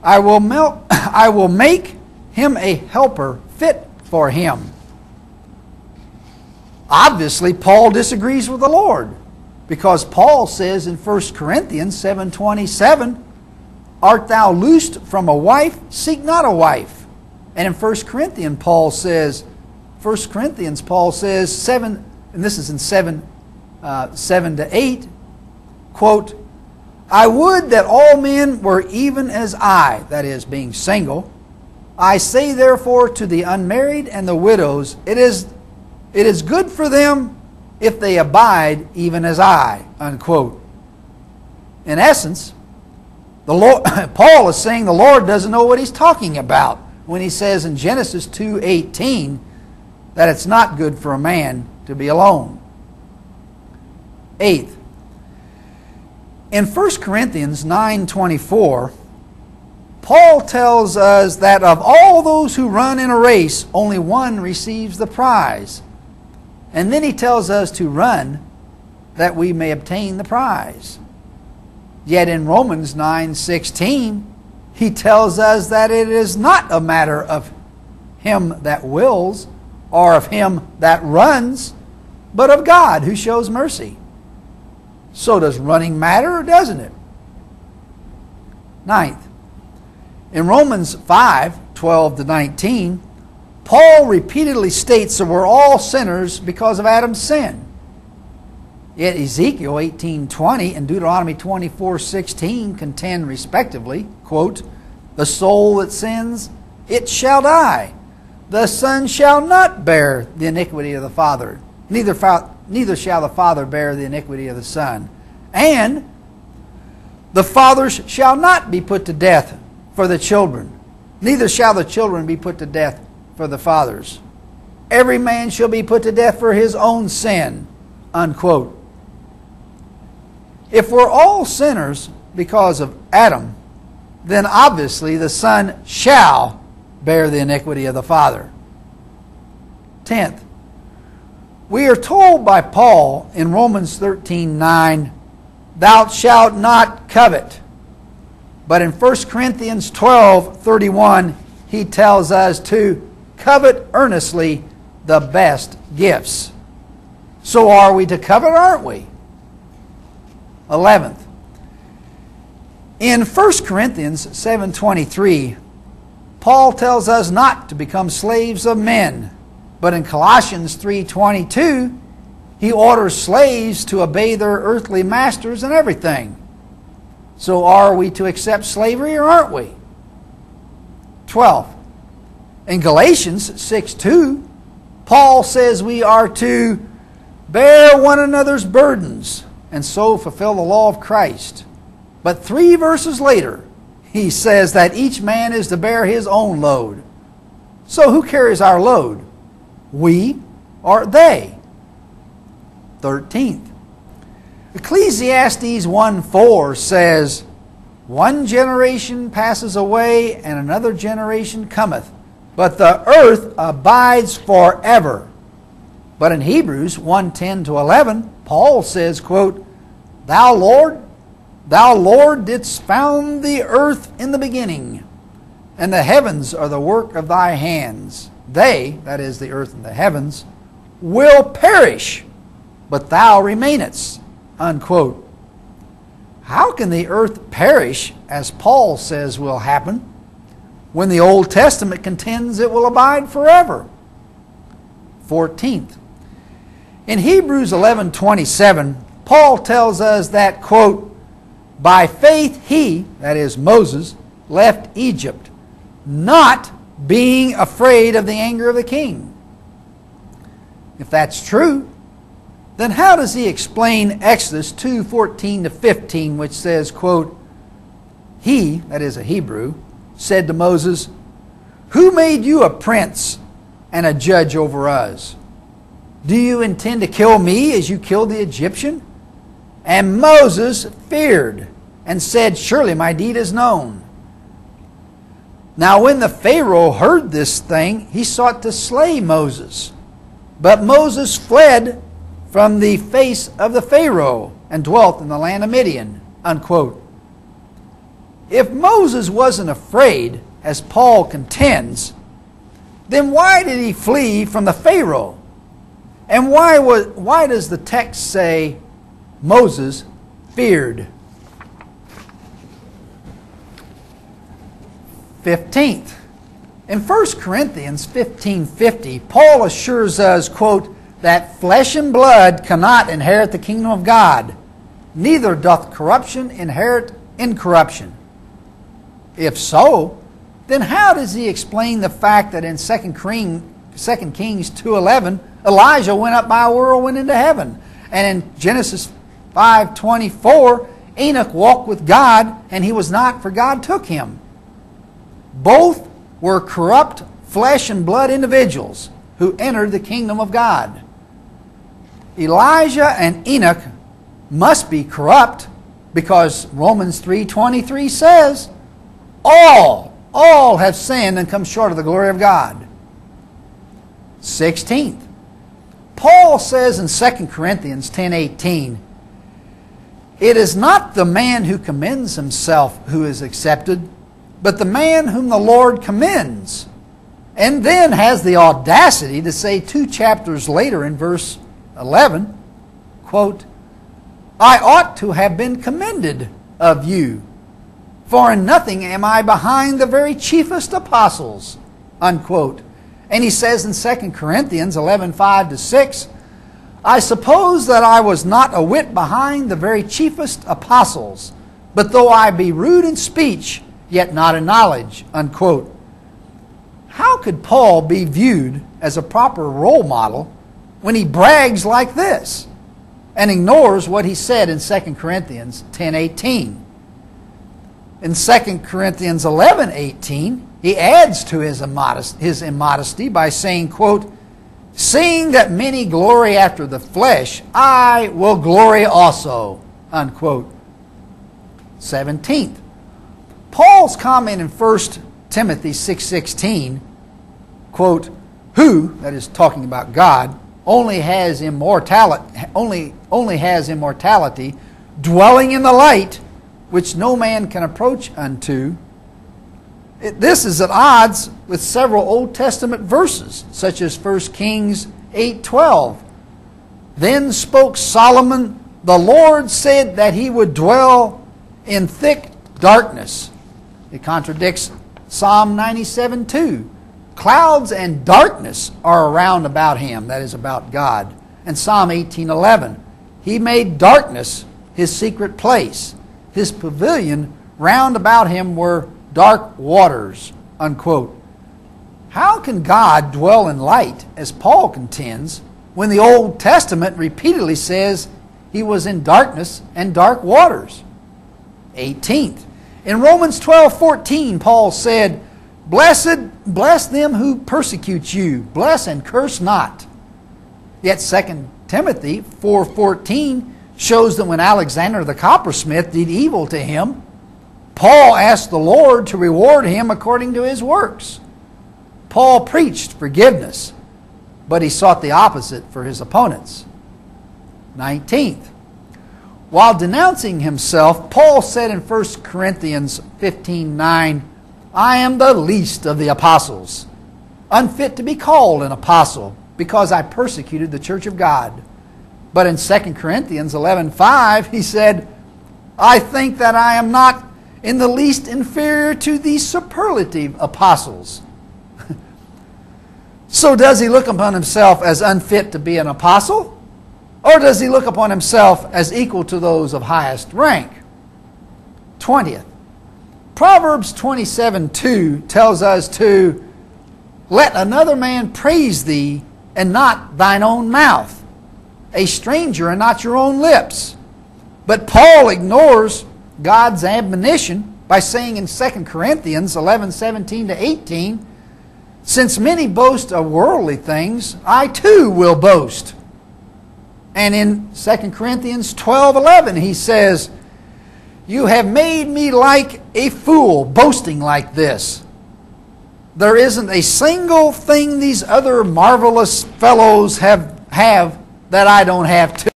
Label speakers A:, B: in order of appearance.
A: I will make him a helper fit for him. Obviously, Paul disagrees with the Lord, because Paul says in 1 Corinthians 7:27, art thou loosed from a wife? Seek not a wife. And in 1 Corinthians, Paul says, 7, and this is in 7 to 8, quote, I would that all men were even as I, that is, being single. I say therefore to the unmarried and the widows, it is good for them if they abide even as I, unquote. In essence, Paul is saying the Lord doesn't know what he's talking about when he says in Genesis 2:18 that it's not good for a man to be alone. Eighth, in 1 Corinthians 9:24, Paul tells us that of all those who run in a race, only one receives the prize. And then he tells us to run that we may obtain the prize. Yet in Romans 9:16, he tells us that it is not a matter of him that wills or of him that runs, but of God who shows mercy. So does running matter, or doesn't it? Ninth, in Romans 5:12 to 19, Paul repeatedly states that we're all sinners because of Adam's sin. Yet Ezekiel 18:20 and Deuteronomy 24:16 contend respectively, quote, the soul that sins, it shall die. The son shall not bear the iniquity of the father, neither shall the father bear the iniquity of the son. And the fathers shall not be put to death for the children, neither shall the children be put to death for the fathers. Every man shall be put to death for his own sin, unquote. If we're all sinners because of Adam, then obviously the son shall bear the iniquity of the father. 10th, we are told by Paul in Romans 13:9, thou shalt not covet. But in 1 Corinthians 12:31, he tells us to covet earnestly the best gifts. So are we to covet, aren't we? 11th, in 1 Corinthians 7:23, Paul tells us not to become slaves of men. But in Colossians 3:22, he orders slaves to obey their earthly masters in everything. So are we to accept slavery, or aren't we? 12th, in Galatians 6:2, Paul says we are to bear one another's burdens and so fulfill the law of Christ. But 3 verses later, he says that each man is to bear his own load. So who carries our load? We or they? 13th, Ecclesiastes 1:4 says, one generation passes away and another generation cometh, but the earth abides forever. But in Hebrews 1:10 to 11, Paul says, quote, Thou Lord didst found the earth in the beginning, and the heavens are the work of thy hands. They, that is the earth and the heavens, will perish, but thou remainest, unquote. How can the earth perish, as Paul says will happen, when the Old Testament contends it will abide forever? 14th, in Hebrews 11:27, Paul tells us that, quote, by faith he, that is Moses, left Egypt, not being afraid of the anger of the king. If that's true, then how does he explain Exodus 2:14 to 15, which says, quote, he, that is a Hebrew, said to Moses, who made you a prince and a judge over us? Do you intend to kill me as you killed the Egyptian? And Moses feared and said, surely my deed is known. Now when the Pharaoh heard this thing, he sought to slay Moses. But Moses fled from the face of the Pharaoh and dwelt in the land of Midian, unquote. If Moses wasn't afraid, as Paul contends, then why did he flee from the Pharaoh? And why does the text say Moses feared? 15th. In 1 Corinthians 15:50, Paul assures us, quote, that flesh and blood cannot inherit the kingdom of God, neither doth corruption inherit incorruption. If so, then how does he explain the fact that in 2 Kings 2:11, Elijah went up by a whirlwind into heaven, and in Genesis 5:24, Enoch walked with God, and he was not, for God took him? Both were corrupt flesh and blood individuals who entered the kingdom of God. Elijah and Enoch must be corrupt because Romans 3:23 says, all have sinned and come short of the glory of God. 16th. Paul says in 2 Corinthians 10:18, it is not the man who commends himself who is accepted, but the man whom the Lord commends. And then has the audacity to say 2 chapters later in verse 11, quote, I ought to have been commended of you, for in nothing am I behind the very chiefest apostles, unquote. And he says in 2 Corinthians 11:5-6, I suppose that I was not a whit behind the very chiefest apostles, but though I be rude in speech, yet not in knowledge, unquote. How could Paul be viewed as a proper role model when he brags like this and ignores what he said in 2 Corinthians 10:18? In 2 Corinthians 11:18, he adds to his immodesty by saying, quote, seeing that many glory after the flesh, I will glory also, unquote. 17th. Paul's comment in 1 Timothy 6:16, quote, who, that is talking about God, only has immortality, dwelling in the light, which no man can approach unto. This is at odds with several Old Testament verses, such as 1 Kings 8:12. Then spoke Solomon, the Lord said that he would dwell in thick darkness. It contradicts Psalm 97:2. Clouds and darkness are around about him, that is about God. And Psalm 18:11. He made darkness his secret place. His pavilion round about him were dark waters, unquote. How can God dwell in light, as Paul contends, when the Old Testament repeatedly says he was in darkness and dark waters? 18th. In Romans 12:14, Paul said, bless them who persecute you, bless and curse not. Yet 2 Timothy 4:14 shows that when Alexander the coppersmith did evil to him, Paul asked the Lord to reward him according to his works. Paul preached forgiveness, but he sought the opposite for his opponents. 19th. While denouncing himself, Paul said in 1 Corinthians 15:9, I am the least of the apostles, unfit to be called an apostle, because I persecuted the church of God. But in 2 Corinthians 11:5, he said, I think that I am not in the least inferior to the superlative apostles. So does he look upon himself as unfit to be an apostle? Or does he look upon himself as equal to those of highest rank? 20th. Proverbs 27:2 tells us to let another man praise thee and not thine own mouth, a stranger and not your own lips. But Paul ignores God's admonition by saying in 2 Corinthians 11:17-18, since many boast of worldly things, I too will boast. And in 2 Corinthians 12:11 he says, you have made me like a fool, boasting like this. There isn't a single thing these other marvelous fellows have that I don't have too.